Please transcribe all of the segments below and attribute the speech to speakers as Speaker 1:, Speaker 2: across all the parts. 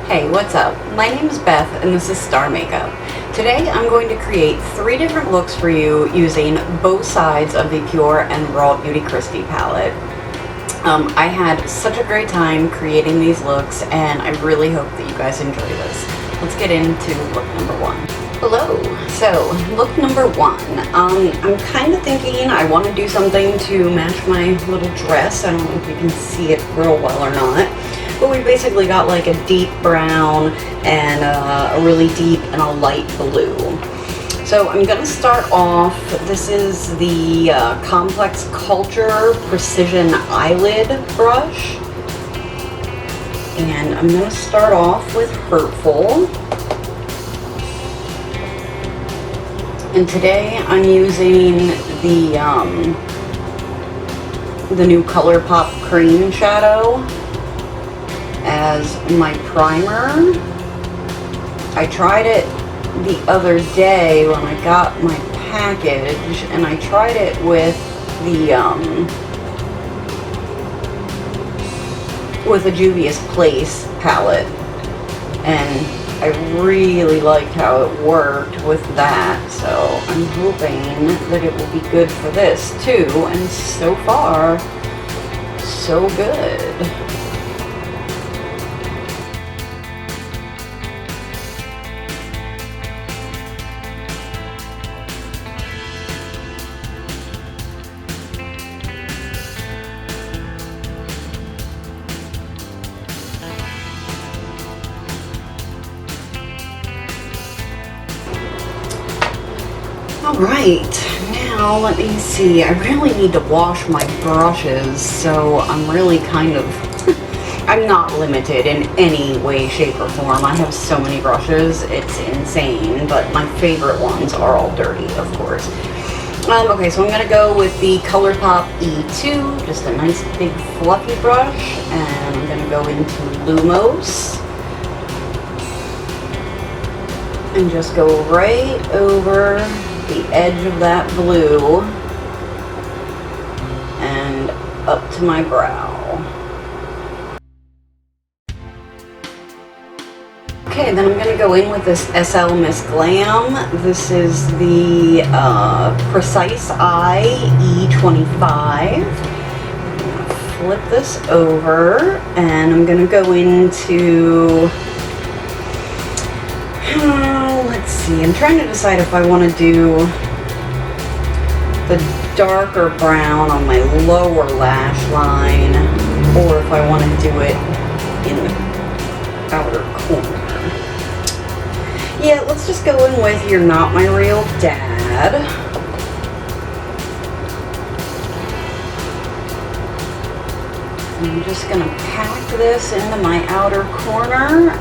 Speaker 1: Hey, what's up? My name is Beth and this is Star Makeup. Today I'm going to create 3 different looks for you using both sides of the PurXRawBeautyKristi palette. I had such a great time creating these looks and I really hope that you guys enjoy this. Let's get into look number 1. Hello! So, look number 1. I'm kind of thinking I want to do something to match my little dress. I don't know if you can see it real well or not. But we basically got like a deep brown and a really deep and a light blue. So I'm going to start off, this is the Complex Culture Precision Eyelid brush. And I'm going to start off with Hurtful. And today I'm using the new ColourPop Cream Shadow as my primer. I tried it the other day when I got my package, and I tried it with a Juvia's Place palette, and I really liked how it worked with that, so I'm hoping that it will be good for this too, and so far, so good. Alright, now let me see. I really need to wash my brushes, so I'm really kind of, I'm not limited in any way, shape, or form. I have so many brushes, it's insane, but my favorite ones are all dirty, of course. Okay, so I'm going to go with the ColourPop E2, just a nice big fluffy brush, and I'm going to go into Lumos. And just go right over the edge of that blue and up to my brow. Okay, then I'm going to go in with this SL Miss Glam. This is the Precise Eye E25. I'm going to flip this over and I'm going to go into let's see, I'm trying to decide if I want to do the darker brown on my lower lash line or if I want to do it in the outer corner. Yeah, let's just go in with You're Not My Real Dad. I'm just going to pack this into my outer corner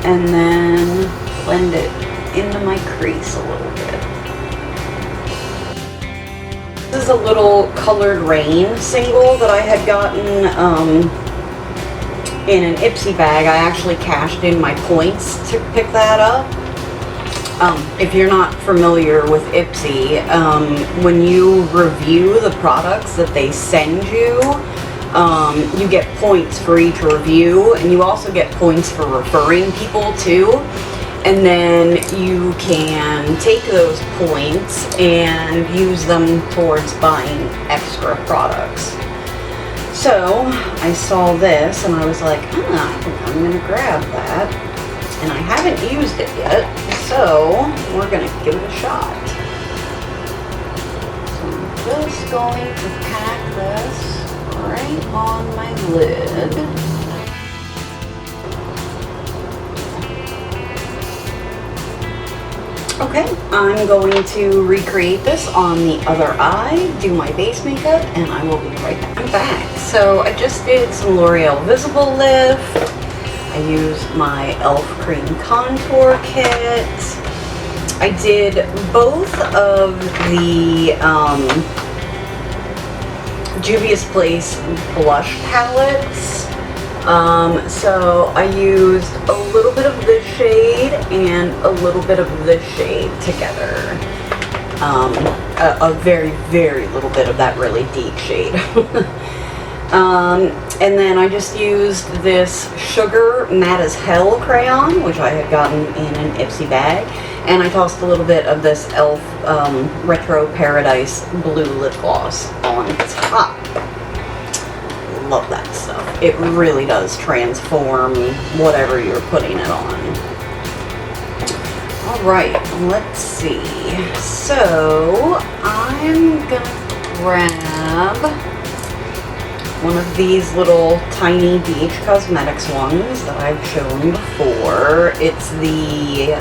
Speaker 1: and then blend it into my crease a little bit. This is a little Colored Rain single that I had gotten in an Ipsy bag. I actually cashed in my points to pick that up. If you're not familiar with Ipsy, when you review the products that they send you, you get points for each review, and you also get points for referring people too. And then you can take those points and use them towards buying extra products. So I saw this and I was like, I think I'm going to grab that. And I haven't used it yet, so we're going to give it a shot. So I'm just going to pack this right on my lid. Okay, I'm going to recreate this on the other eye, do my base makeup, and I will be right back. I'm back. So I just did some L'Oreal Visible Lift. I used my e.l.f. Cream Contour Kit. I did both of the Juvia's Place blush palettes. So I used a little bit of this shade and a little bit of this shade together. A very, very little bit of that really deep shade. And then I just used this Sugar Matte as Hell crayon, which I had gotten in an Ipsy bag. And I tossed a little bit of this e.l.f. Retro Paradise Blue Lip Gloss on top. Love that stuff. It really does transform whatever you're putting it on. Alright, let's see. So, I'm gonna grab one of these little tiny BH Cosmetics ones that I've shown before. It's the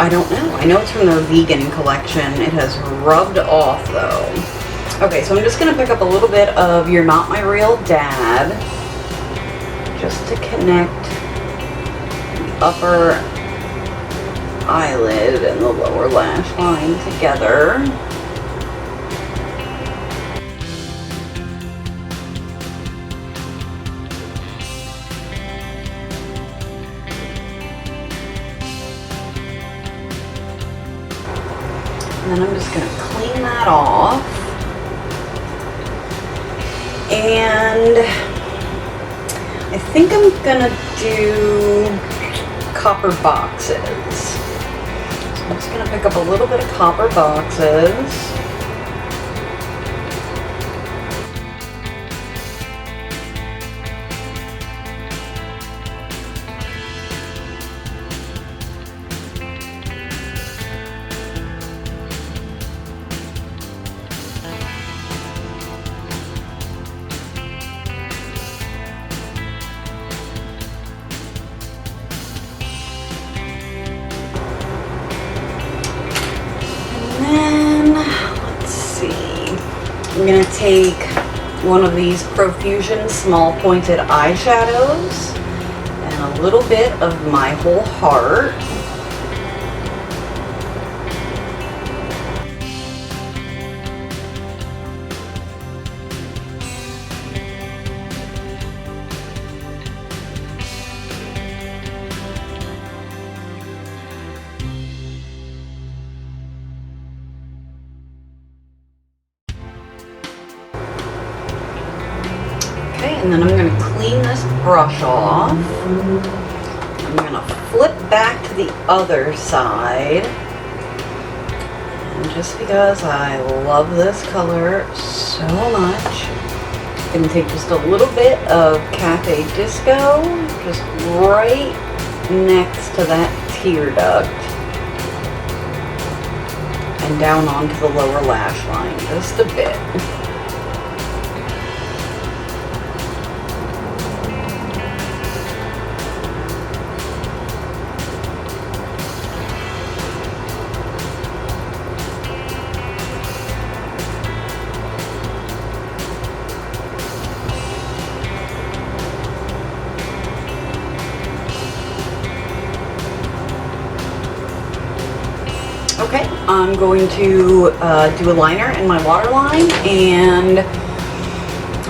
Speaker 1: I don't know. I know it's from their vegan collection. It has rubbed off though. Okay, so I'm just gonna pick up a little bit of You're Not My Real Dad, just to connect the upper eyelid and the lower lash line together. And then I'm just going to clean that off. And I think I'm going to do copper boxes. So I'm just going to pick up a little bit of copper boxes. I'm going to take one of these Profusion small pointed eyeshadows and a little bit of My Whole Heart. And then I'm going to clean this brush off. I'm going to flip back to the other side. And just because I love this color so much, I'm going to take just a little bit of Cafe Disco, just right next to that tear duct, and down onto the lower lash line just a bit. Okay, I'm going to do a liner in my waterline, and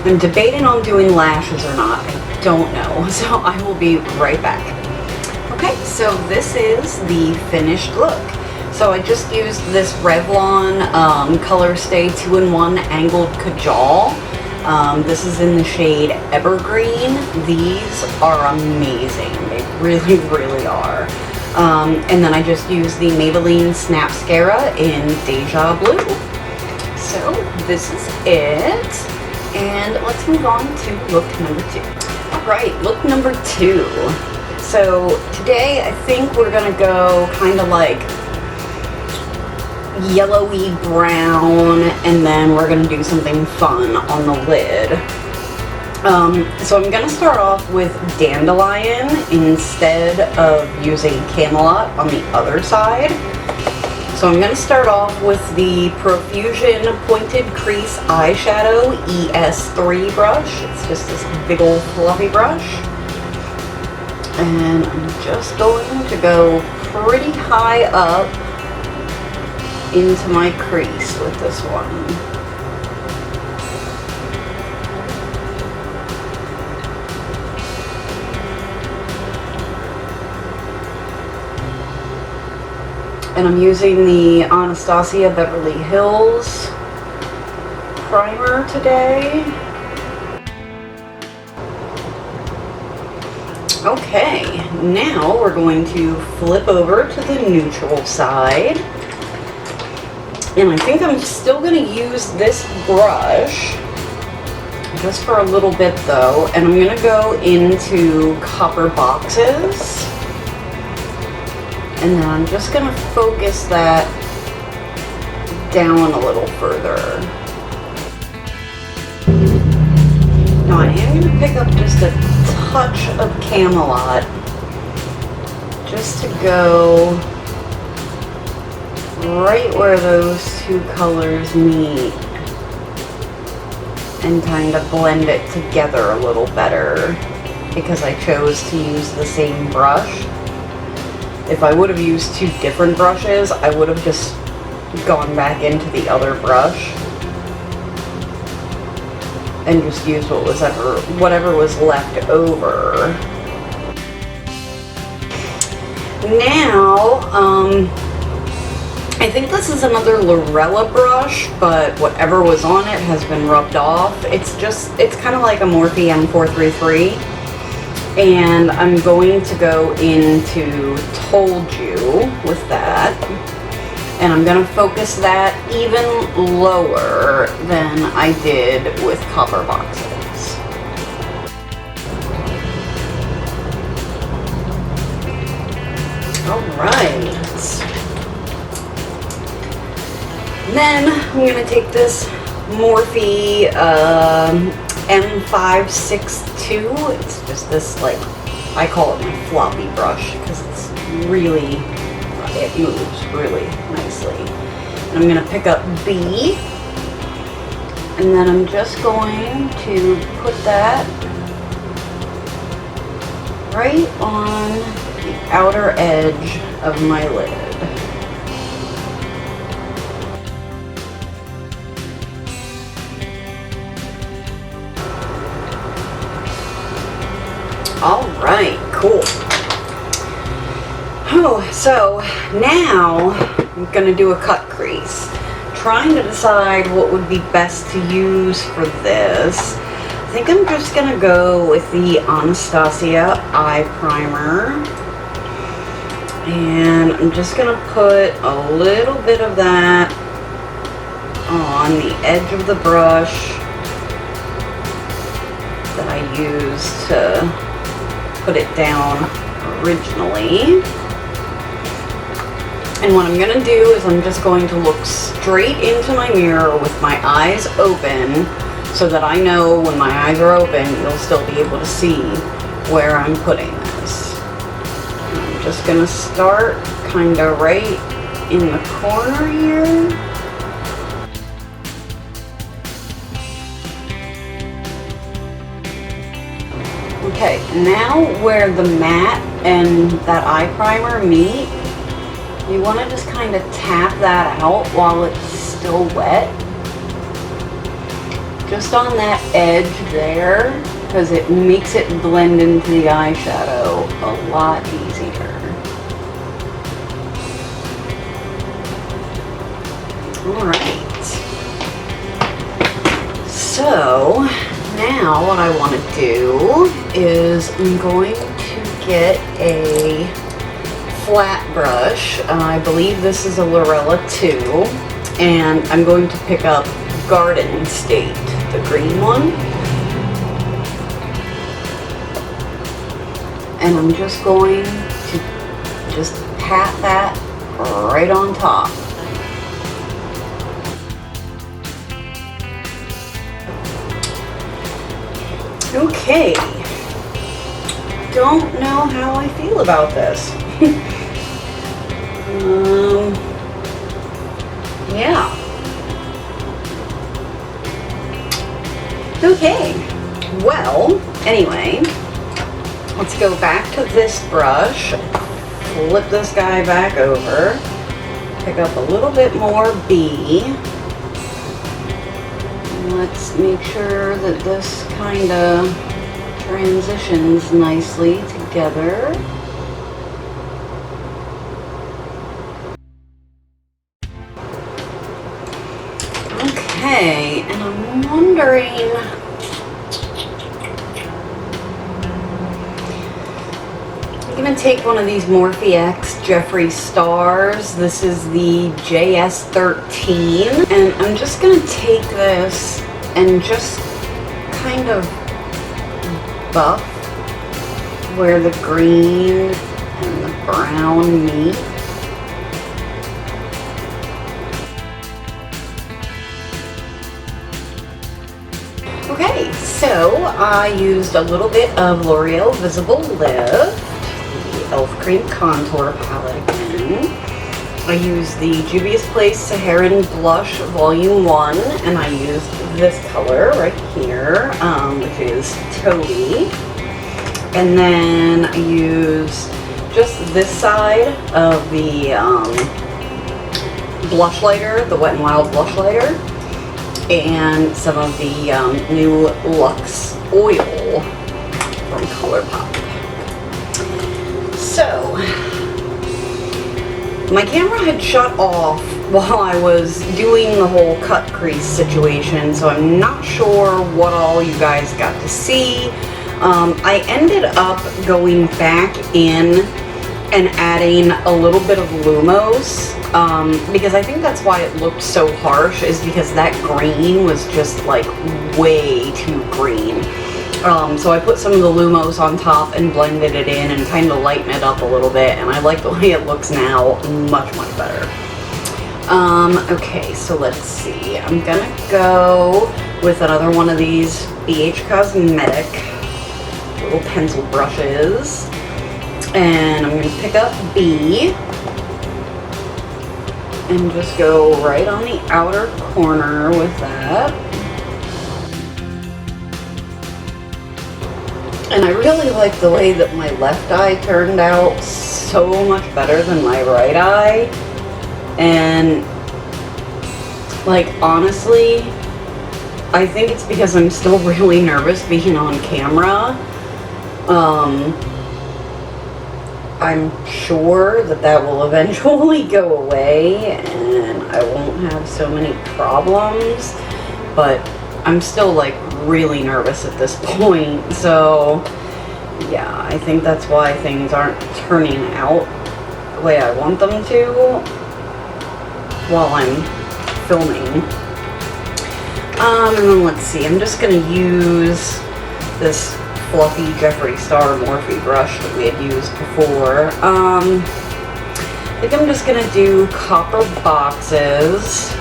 Speaker 1: I'm debating on doing lashes or not. I don't know, so I will be right back. Okay, so this is the finished look. So I just used this Revlon Color Stay 2-in-1 Angled Kajal. This is in the shade Evergreen. These are amazing. They really, really are. And then I just used the Maybelline Snapscara in Deja Blue. So this is it. And let's move on to look number 2. Alright, look number 2. So today I think we're going to go kind of like yellowy brown, and then we're going to do something fun on the lid. So I'm going to start off with Dandelion instead of using Camelot on the other side. So I'm going to start off with the Profusion Pointed Crease Eyeshadow ES3 brush. It's just this big old fluffy brush. And I'm just going to go pretty high up into my crease with this one. And I'm using the Anastasia Beverly Hills primer today. Okay, now we're going to flip over to the neutral side. And I think I'm still going to use this brush just for a little bit though. And I'm going to go into copper boxes. And then I'm just going to focus that down a little further. Now I am going to pick up just a touch of Camelot just to go right where those two colors meet and kind of blend it together a little better because I chose to use the same brush. If I would have used two different brushes, I would have just gone back into the other brush and just used whatever was left over. Now, I think this is another Lorella brush, but whatever was on it has been rubbed off. It's kind of like a Morphe M433. And I'm going to go into Told You with that. And I'm going to focus that even lower than I did with copper boxes. Alright. Then I'm going to take this Morphe M562. It's just this, like, I call it my floppy brush because it's really, it moves really nicely. And I'm going to pick up B, and then I'm just going to put that right on the outer edge of my lid. Alright, cool. Oh, so now I'm going to do a cut crease. Trying to decide what would be best to use for this. I think I'm just going to go with the Anastasia eye primer. And I'm just going to put a little bit of that on the edge of the brush that I used to put it down originally. And what I'm going to do is I'm just going to look straight into my mirror with my eyes open so that I know when my eyes are open you'll still be able to see where I'm putting this. I'm just going to start kind of right in the corner here. Okay, now where the matte and that eye primer meet, you want to just kind of tap that out while it's still wet. Just on that edge there, because it makes it blend into the eyeshadow a lot easier. Alright. So, now what I want to do is I'm going to get a flat brush. I believe this is a Lorella 2, and I'm going to pick up Garden State, the green one. And I'm just going to just pat that right on top. Okay, don't know how I feel about this. Yeah. Okay, well, anyway, let's go back to this brush, flip this guy back over, pick up a little bit more B. Let's make sure that this kind of transitions nicely together. wondering, I'm going to take one of these Morphe X Jeffree Stars. This is the JS13. And I'm just going to take this and just kind of buff where the green and the brown meet. Okay, so I used a little bit of L'Oreal Visible Lift, the Elf Cream Contour Palette again. I used the Juvia's Place Saharan Blush Volume 1, and I used this color right here, which is Toady. And then I used just this side of the blush lighter, the Wet n Wild blush lighter, and some of the new Luxe oil from ColourPop. So, my camera had shut off while I was doing the whole cut crease situation, so I'm not sure what all you guys got to see. I ended up going back in and adding a little bit of Lumos, because I think that's why it looked so harsh, is because that green was just like way too green. So I put some of the Lumos on top and blended it in and kind of lightened it up a little bit, and I like the way it looks now much, much better. Okay, so let's see. I'm gonna go with another one of these BH Cosmetic little pencil brushes, and I'm gonna pick up B and just go right on the outer corner with that. And I really like the way that my left eye turned out so much better than my right eye. And like, honestly, I think it's because I'm still really nervous being on camera. I'm sure that that will eventually go away and I won't have so many problems, but I'm still like really nervous at this point. So yeah, I think that's why things aren't turning out the way I want them to while I'm filming. And then let's see, I'm just gonna use this fluffy Jeffree Star Morphe brush that we had used before. I think I'm just gonna do copper boxes.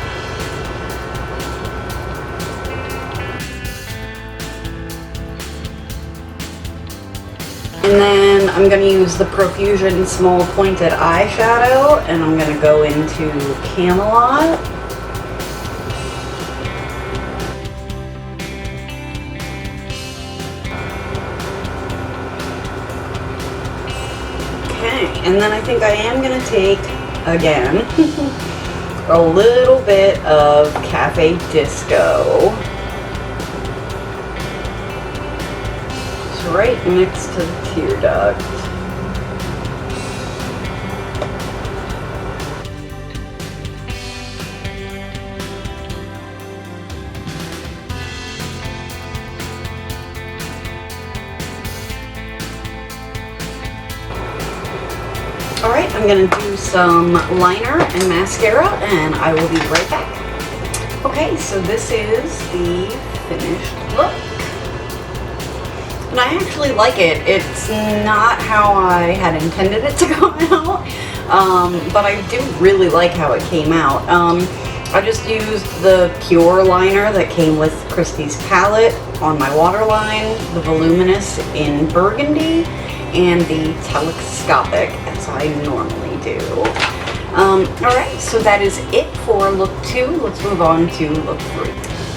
Speaker 1: And then I'm gonna use the Profusion Small Pointed Eyeshadow, and I'm gonna go into Camelot. And then I think I am going to take, again, a little bit of Cafe Disco. Just right next to the tear duct. Alright, I'm going to do some liner and mascara, and I will be right back. Okay, so this is the finished look. And I actually like it. It's not how I had intended it to come out, but I do really like how it came out. I just used the Pure liner that came with Kristi's palette on my waterline, the Voluminous in Burgundy, and the Telescopic, as I normally do. Alright, so that is it for look 2. Let's move on to look 3.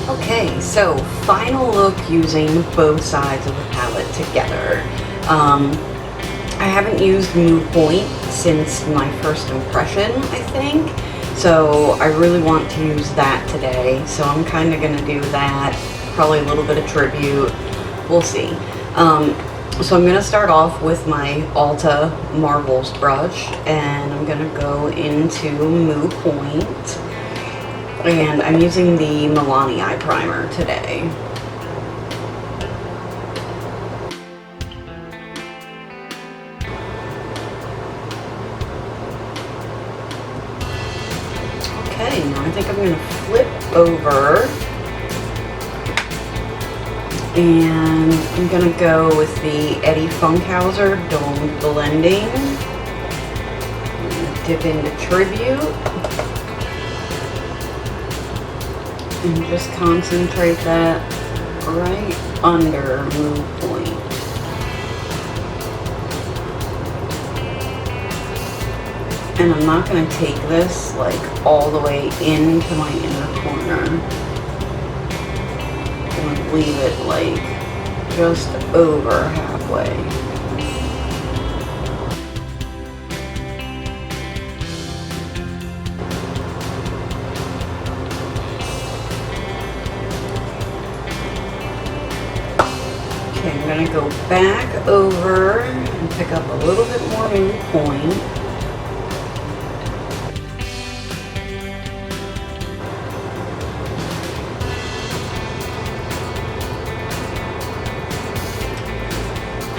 Speaker 1: Okay, so final look using both sides of the palette together. I haven't used Mood Point since my first impression, I think. So I really want to use that today. So I'm kind of going to do that. Probably a little bit of tribute. We'll see. So I'm going to start off with my Ulta Marbles brush, and I'm going to go into Mood Point. And I'm using the Milani Eye Primer today. Okay, now I think I'm going to flip over. And I'm going to go with the Eddie Funkhauser Dome Blending. I'm going to dip into Tribute. And just concentrate that right under Move Point. And I'm not going to take this like all the way into my inner corner. I'm going to leave it like just over halfway. Okay, I'm going to go back over and pick up a little bit more Move Point.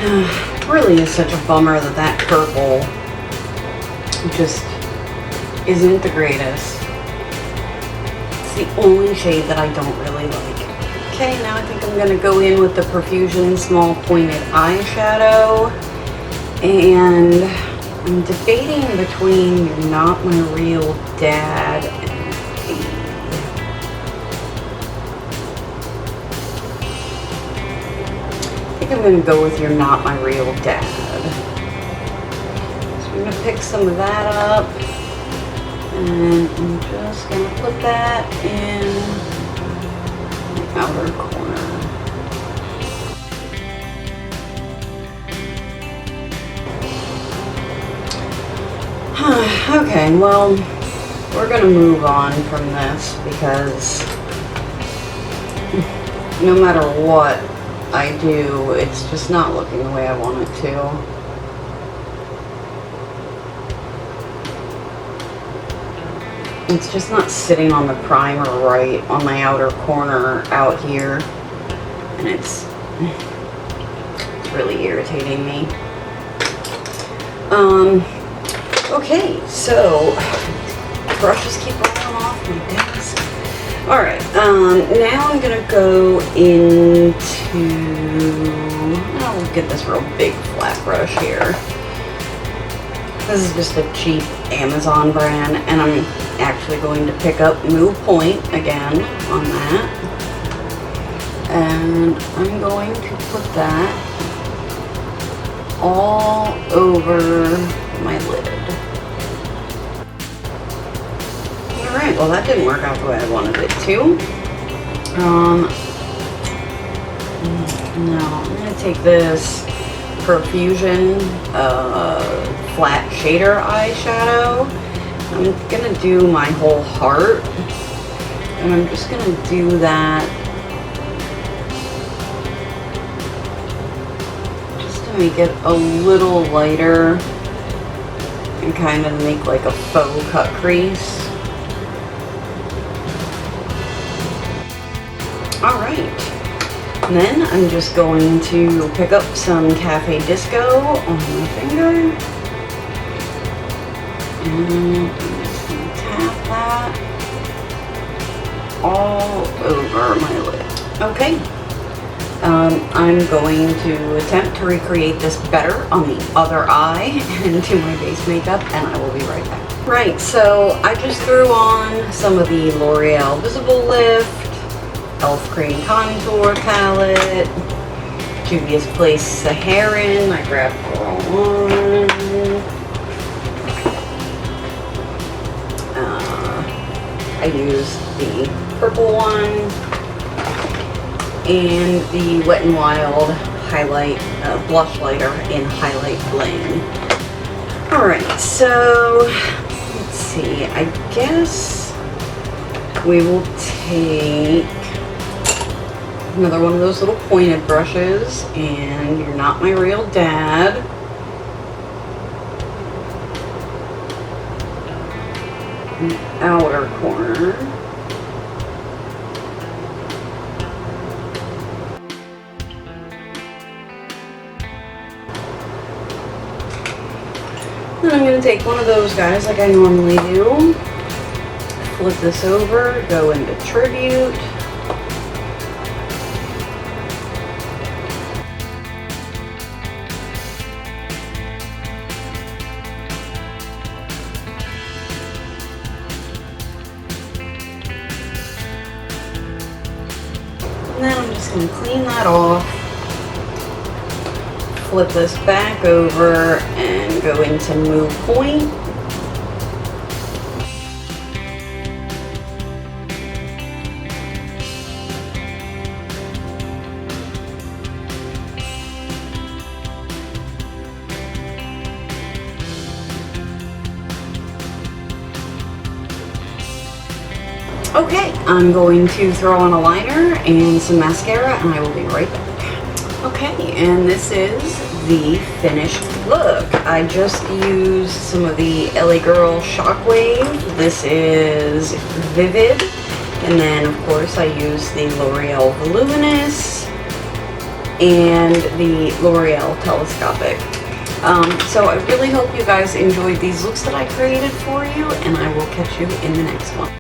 Speaker 1: It really is such a bummer that that purple just isn't the greatest. It's the only shade that I don't really like. Okay, now I think I'm going to go in with the Profusion Small Pointed Eyeshadow. And I'm debating between You're Not My Real Dad and I'm going to go with You're Not My Real Dad. So I'm going to pick some of that up, and I'm just going to put that in the outer corner. Okay, well, we're going to move on from this because no matter what I do, it's just not looking the way I want it to. It's just not sitting on the primer right on my outer corner out here, and it's really irritating me. Okay, so brushes keep rolling off my desk. Alright, now I'm going to go into, I'll get this real big flat brush here. This is just a cheap Amazon brand, and I'm actually going to pick up Move Point again on that. And I'm going to put that all over my lid. Alright, well that didn't work out the way I wanted it to. Now I'm going to take this Profusion flat shader eyeshadow. I'm going to do my whole heart. And I'm just going to do that just to make it a little lighter and kind of make like a faux cut crease. Alright, and then I'm just going to pick up some Cafe Disco on my finger. And I'm just going to tap that all over my lid. Okay, I'm going to attempt to recreate this better on the other eye and do my base makeup, and I will be right back. Right, so I just threw on some of the L'Oreal Visible Lift Elf Cream Contour Palette, Juvia's Place Saharan. I grabbed the wrong one. I used the purple one and the Wet n Wild highlight blush lighter in Highlight Bling. Alright, so let's see, I guess we will take another one of those little pointed brushes, and You're Not My Real Dad. An outer corner. Then I'm going to take one of those guys like I normally do, flip this over, go into Tribute, and then I'm just going to clean that off, flip this back over, and go into Move Point. Okay, I'm going to throw on a liner and some mascara, and I will be right back. Okay, and this is the finished look. I just used some of the LA Girl Shockwave. This is Vivid, and then of course I used the L'Oreal Voluminous and the L'Oreal Telescopic. So I really hope you guys enjoyed these looks that I created for you, and I will catch you in the next one.